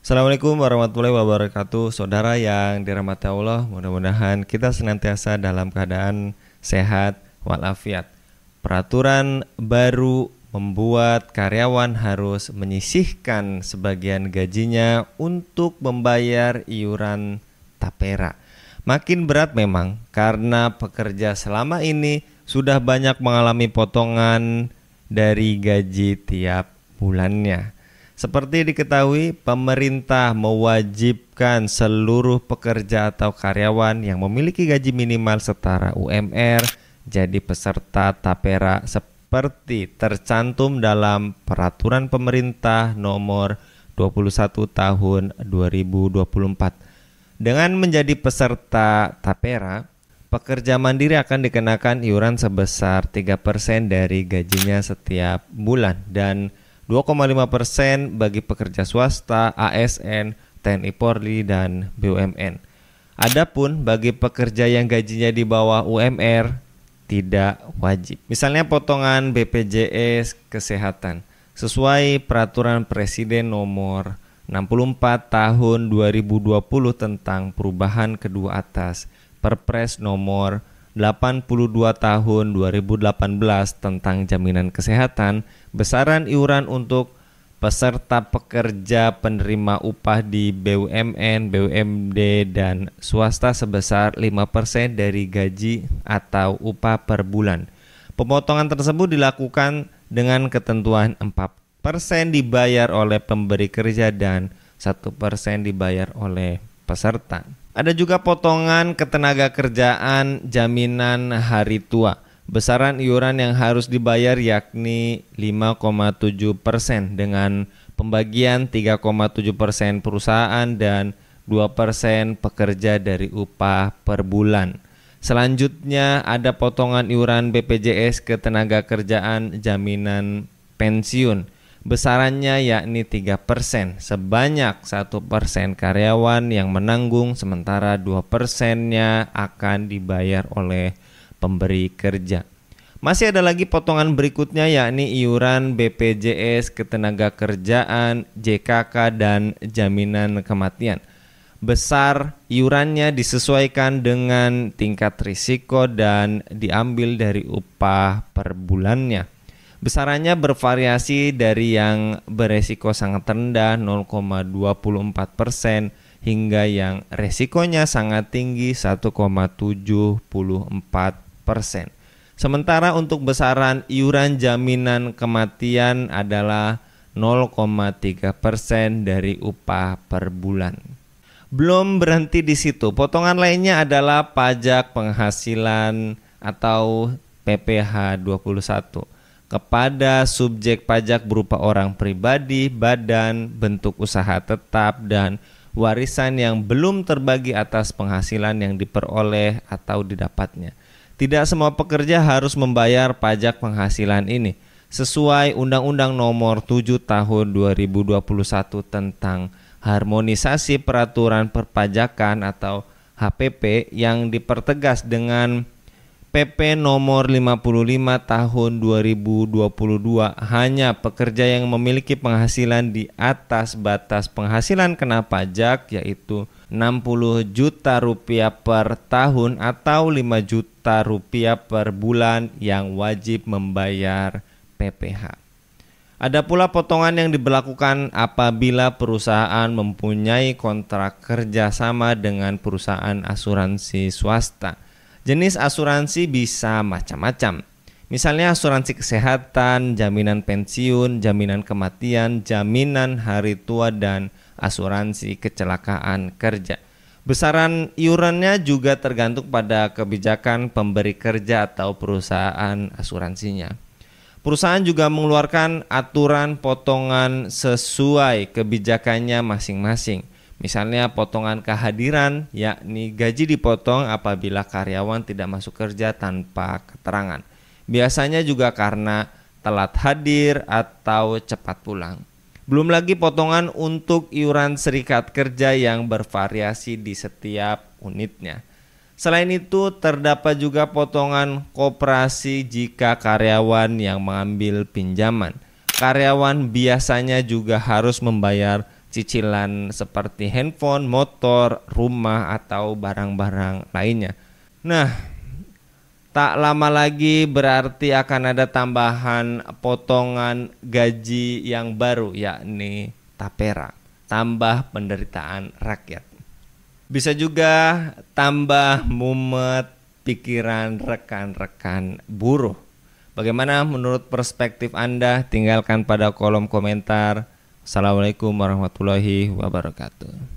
Assalamualaikum warahmatullahi wabarakatuh. Saudara yang dirahmati Allah, mudah-mudahan kita senantiasa dalam keadaan sehat walafiat. Peraturan baru membuat karyawan harus menyisihkan sebagian gajinya untuk membayar iuran tapera. Makin berat memang karena pekerja selama ini sudah banyak mengalami potongan dari gaji tiap bulannya. Seperti diketahui, pemerintah mewajibkan seluruh pekerja atau karyawan yang memiliki gaji minimal setara UMR jadi peserta tapera seperti tercantum dalam Peraturan Pemerintah Nomor 21 Tahun 2024. Dengan menjadi peserta tapera, pekerja mandiri akan dikenakan iuran sebesar 3% dari gajinya setiap bulan dan 2,5% bagi pekerja swasta, ASN, TNI Polri, dan BUMN. Adapun bagi pekerja yang gajinya di bawah UMR tidak wajib. Misalnya potongan BPJS Kesehatan sesuai Peraturan Presiden Nomor 64 Tahun 2020 tentang perubahan kedua atas Perpres Nomor 82 Tahun 2018 tentang jaminan kesehatan, besaran iuran untuk peserta pekerja penerima upah di BUMN, BUMD, dan swasta sebesar 5% dari gaji atau upah per bulan. Pemotongan tersebut dilakukan dengan ketentuan 4% dibayar oleh pemberi kerja dan 1% dibayar oleh peserta. Ada juga potongan ketenaga kerjaan jaminan hari tua. Besaran iuran yang harus dibayar yakni 5,7% dengan pembagian 3,7% perusahaan dan 2% pekerja dari upah per bulan. Selanjutnya ada potongan iuran BPJS ketenaga kerjaan jaminan pensiun. Besarannya yakni 3%, sebanyak 1% karyawan yang menanggung sementara 2%-nya akan dibayar oleh pemberi kerja. Masih ada lagi potongan berikutnya yakni iuran BPJS ketenaga kerjaan, JKK, dan jaminan kematian. Besar iurannya disesuaikan dengan tingkat risiko dan diambil dari upah per bulannya. Besarannya bervariasi dari yang beresiko sangat rendah 0,24% hingga yang resikonya sangat tinggi 1,74%. Sementara untuk besaran iuran jaminan kematian adalah 0,3% dari upah per bulan. Belum berhenti di situ, potongan lainnya adalah pajak penghasilan atau PPh 21. Kepada subjek pajak berupa orang pribadi, badan, bentuk usaha tetap, dan warisan yang belum terbagi atas penghasilan yang diperoleh atau didapatnya. Tidak semua pekerja harus membayar pajak penghasilan ini. Sesuai Undang-Undang Nomor 7 Tahun 2021 tentang Harmonisasi Peraturan Perpajakan atau HPP yang dipertegas dengan PP Nomor 55 Tahun 2022, hanya pekerja yang memiliki penghasilan di atas batas penghasilan kena pajak yaitu 60 juta rupiah per tahun atau 5 juta rupiah per bulan yang wajib membayar PPh. Ada pula potongan yang diberlakukan apabila perusahaan mempunyai kontrak kerjasama dengan perusahaan asuransi swasta. Jenis asuransi bisa macam-macam. Misalnya asuransi kesehatan, jaminan pensiun, jaminan kematian, jaminan hari tua, dan asuransi kecelakaan kerja. Besaran iurannya juga tergantung pada kebijakan pemberi kerja atau perusahaan asuransinya. Perusahaan juga mengeluarkan aturan potongan sesuai kebijakannya masing-masing. Misalnya potongan kehadiran, yakni gaji dipotong apabila karyawan tidak masuk kerja tanpa keterangan. Biasanya juga karena telat hadir atau cepat pulang. Belum lagi potongan untuk iuran serikat kerja yang bervariasi di setiap unitnya. Selain itu, terdapat juga potongan koperasi jika karyawan yang mengambil pinjaman. Karyawan biasanya juga harus membayar cicilan seperti handphone, motor, rumah, atau barang-barang lainnya. Nah, tak lama lagi berarti akan ada tambahan potongan gaji yang baru, yakni tapera, tambah penderitaan rakyat. Bisa juga tambah mumet pikiran rekan-rekan buruh. Bagaimana menurut perspektif Anda? Tinggalkan pada kolom komentar. Assalamualaikum warahmatullahi wabarakatuh.